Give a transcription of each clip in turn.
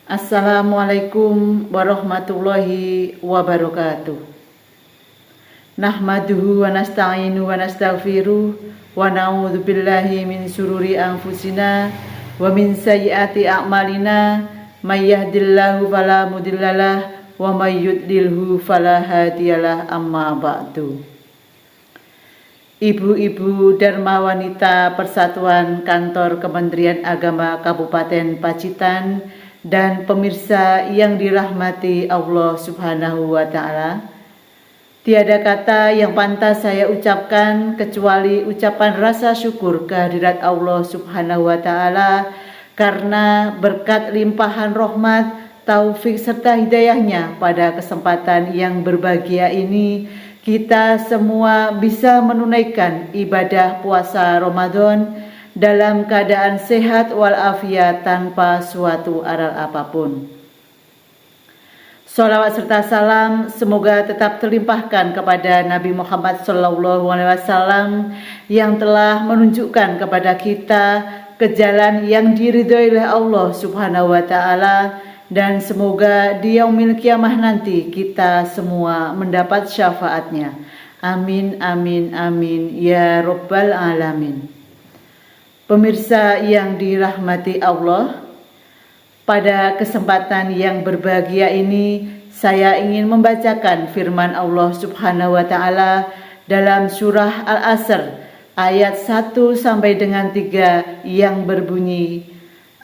Assalamualaikum warahmatullahi wabarakatuh. Nahmaduhu wa nasta'inu wa nastaghfiruh wa na'udzu billahi min syururi anfusina wa min sayyiati a'malina may yahdihillahu fala mudhillalah wa may yudlilhu fala hadiyalah amma ba'du. Ibu-ibu Dharma Wanita Persatuan Kantor Kementerian Agama Kabupaten Pacitan dan pemirsa yang dirahmati Allah Subhanahu wa Ta'ala, tiada kata yang pantas saya ucapkan kecuali ucapan rasa syukur kehadirat Allah Subhanahu wa Ta'ala karena berkat limpahan rahmat, taufik serta hidayahnya pada kesempatan yang berbahagia ini kita semua bisa menunaikan ibadah puasa Ramadan dalam keadaan sehat walafiat tanpa suatu aral apapun. Sholawat serta salam semoga tetap terlimpahkan kepada Nabi Muhammad SAW yang telah menunjukkan kepada kita ke jalan yang diridhoi oleh Allah Subhanahu wa Ta'ala, dan semoga di yaumil kiamah nanti kita semua mendapat syafaatnya. Amin amin amin ya rabbal alamin. Pemirsa yang dirahmati Allah, pada kesempatan yang berbahagia ini saya ingin membacakan firman Allah Subhanahu wa Ta'ala dalam surah Al-Asr ayat 1 sampai dengan 3 yang berbunyi,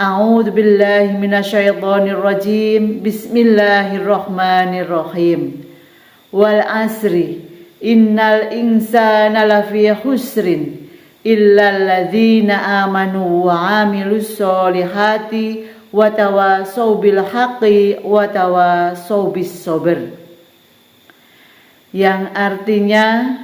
A'udzu billahi minasyaitonir rajim. Bismillahirrahmanirrahim. Wal asri innal insana lafi khusrin illal ladzina amanu wa 'amilus solihati wa tawassaw bil haqqi wa tawassaw bis sabr. Yang artinya,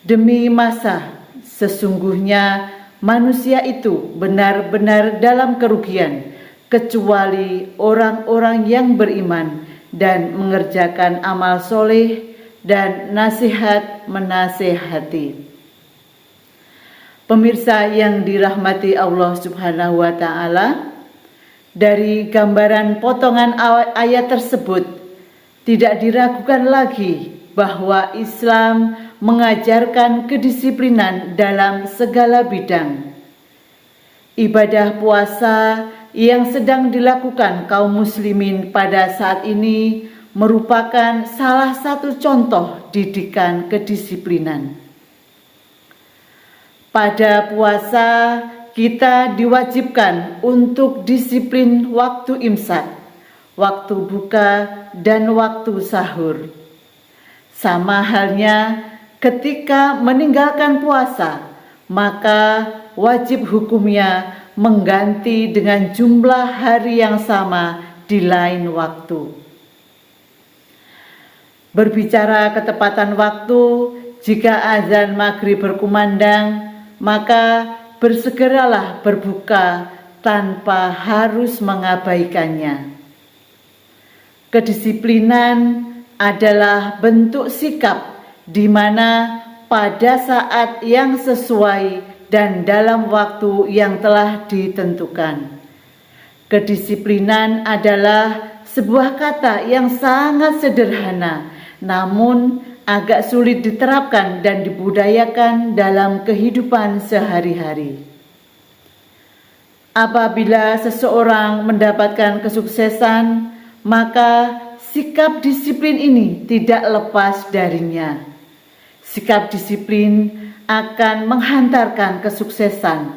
demi masa sesungguhnya manusia itu benar-benar dalam kerugian kecuali orang-orang yang beriman dan mengerjakan amal soleh dan nasihat menasehati. Pemirsa yang dirahmati Allah Subhanahu wa Ta'ala, dari gambaran potongan ayat tersebut tidak diragukan lagi bahwa Islam mengajarkan kedisiplinan dalam segala bidang. Ibadah puasa yang sedang dilakukan kaum muslimin pada saat ini merupakan salah satu contoh didikan kedisiplinan. Pada puasa kita diwajibkan untuk disiplin waktu imsak, waktu buka, dan waktu sahur. Sama halnya ketika meninggalkan puasa, maka wajib hukumnya mengganti dengan jumlah hari yang sama di lain waktu. Berbicara ketepatan waktu, jika azan maghrib berkumandang, maka bersegeralah berbuka tanpa harus mengabaikannya. Kedisiplinan adalah bentuk sikap di mana pada saat yang sesuai dan dalam waktu yang telah ditentukan. Kedisiplinan adalah sebuah kata yang sangat sederhana, namun agak sulit diterapkan dan dibudayakan dalam kehidupan sehari-hari. Apabila seseorang mendapatkan kesuksesan, maka sikap disiplin ini tidak lepas darinya. Sikap disiplin akan menghantarkan kesuksesan.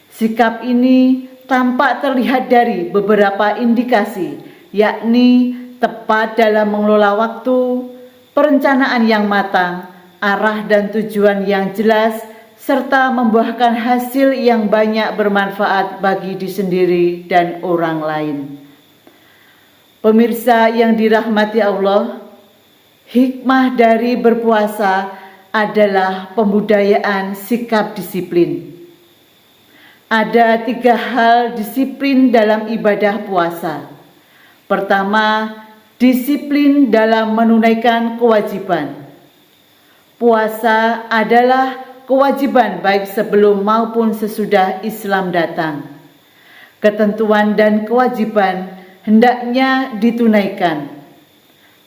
Sikap ini tampak terlihat dari beberapa indikasi, yakni tepat dalam mengelola waktu, perencanaan yang matang, arah dan tujuan yang jelas, serta membuahkan hasil yang banyak bermanfaat bagi diri sendiri dan orang lain. Pemirsa yang dirahmati Allah, hikmah dari berpuasa adalah pembudayaan sikap disiplin. Ada 3 hal disiplin dalam ibadah puasa. Pertama, disiplin dalam menunaikan kewajiban. Puasa adalah kewajiban baik sebelum maupun sesudah Islam datang. ketentuan dan kewajiban hendaknya ditunaikan.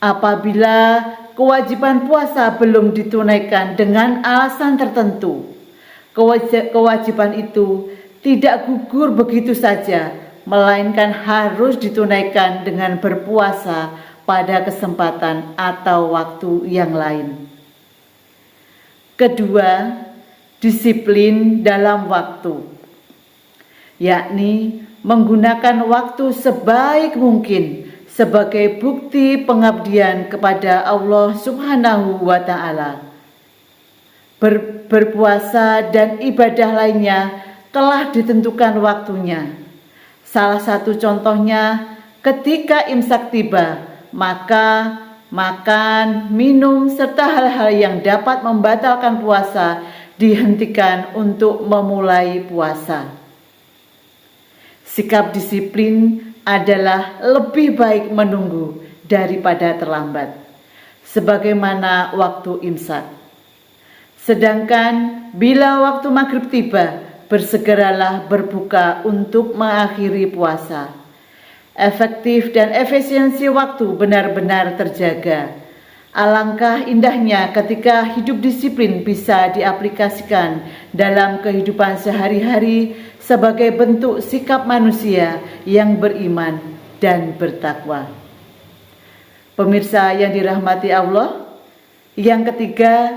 Apabila kewajiban puasa belum ditunaikan dengan alasan tertentu, kewajiban itu tidak gugur begitu saja, melainkan harus ditunaikan dengan berpuasa pada kesempatan atau waktu yang lain. Kedua, disiplin dalam waktu, yakni menggunakan waktu sebaik mungkin sebagai bukti pengabdian kepada Allah Subhanahu wa Ta'ala. Berpuasa dan ibadah lainnya telah ditentukan waktunya. Salah satu contohnya, ketika imsak tiba, maka makan, minum, serta hal-hal yang dapat membatalkan puasa dihentikan untuk memulai puasa. Sikap disiplin adalah lebih baik menunggu daripada terlambat, sebagaimana waktu imsak. Sedangkan bila waktu maghrib tiba, bersegeralah berbuka untuk mengakhiri puasa. Efektif dan efisiensi waktu benar-benar terjaga. Alangkah indahnya ketika hidup disiplin bisa diaplikasikan dalam kehidupan sehari-hari sebagai bentuk sikap manusia yang beriman dan bertakwa. Pemirsa yang dirahmati Allah, yang ketiga,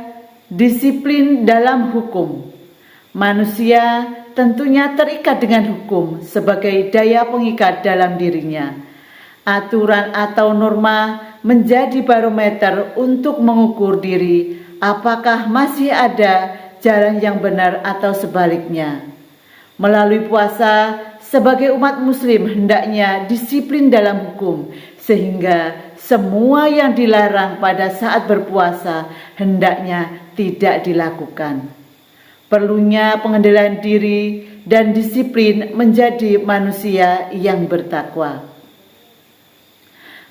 disiplin dalam hukum. Manusia tentunya terikat dengan hukum sebagai daya pengikat dalam dirinya. Aturan atau norma menjadi barometer untuk mengukur diri apakah masih ada jalan yang benar atau sebaliknya. Melalui puasa, sebagai umat muslim hendaknya disiplin dalam hukum, sehingga semua yang dilarang pada saat berpuasa hendaknya tidak dilakukan. Perlunya pengendalian diri dan disiplin menjadi manusia yang bertakwa.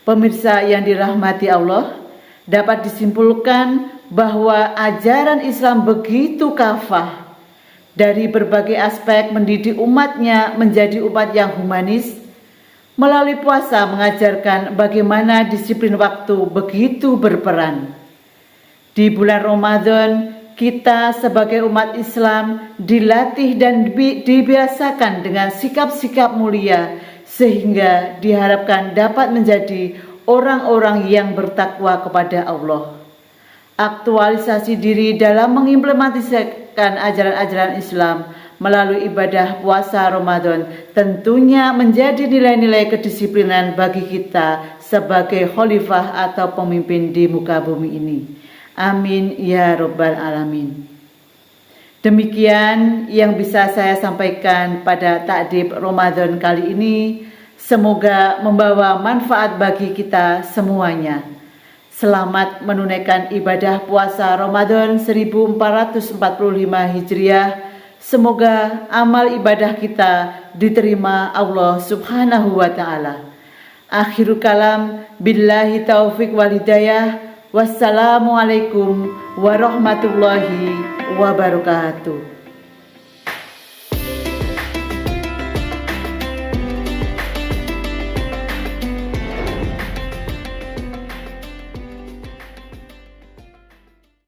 Pemirsa yang dirahmati Allah, dapat disimpulkan bahwa ajaran Islam begitu kafah dari berbagai aspek mendidik umatnya menjadi umat yang humanis. Melalui puasa mengajarkan bagaimana disiplin waktu begitu berperan. Di bulan Ramadan, kita sebagai umat Islam dilatih dan dibiasakan dengan sikap-sikap mulia sehingga diharapkan dapat menjadi orang-orang yang bertakwa kepada Allah. Aktualisasi diri dalam mengimplementasikan ajaran-ajaran Islam melalui ibadah puasa Ramadan tentunya menjadi nilai-nilai kedisiplinan bagi kita sebagai khalifah atau pemimpin di muka bumi ini. Amin ya Rabbal Alamin. Demikian yang bisa saya sampaikan pada takdib Ramadan kali ini. Semoga membawa manfaat bagi kita semuanya. Selamat menunaikan ibadah puasa Ramadan 1445 Hijriah. Semoga amal ibadah kita diterima Allah Subhanahu wa Ta'ala. Akhirul kalam, billahi taufiq wal hidayah. Wassalamualaikum warahmatullahi wabarakatuh.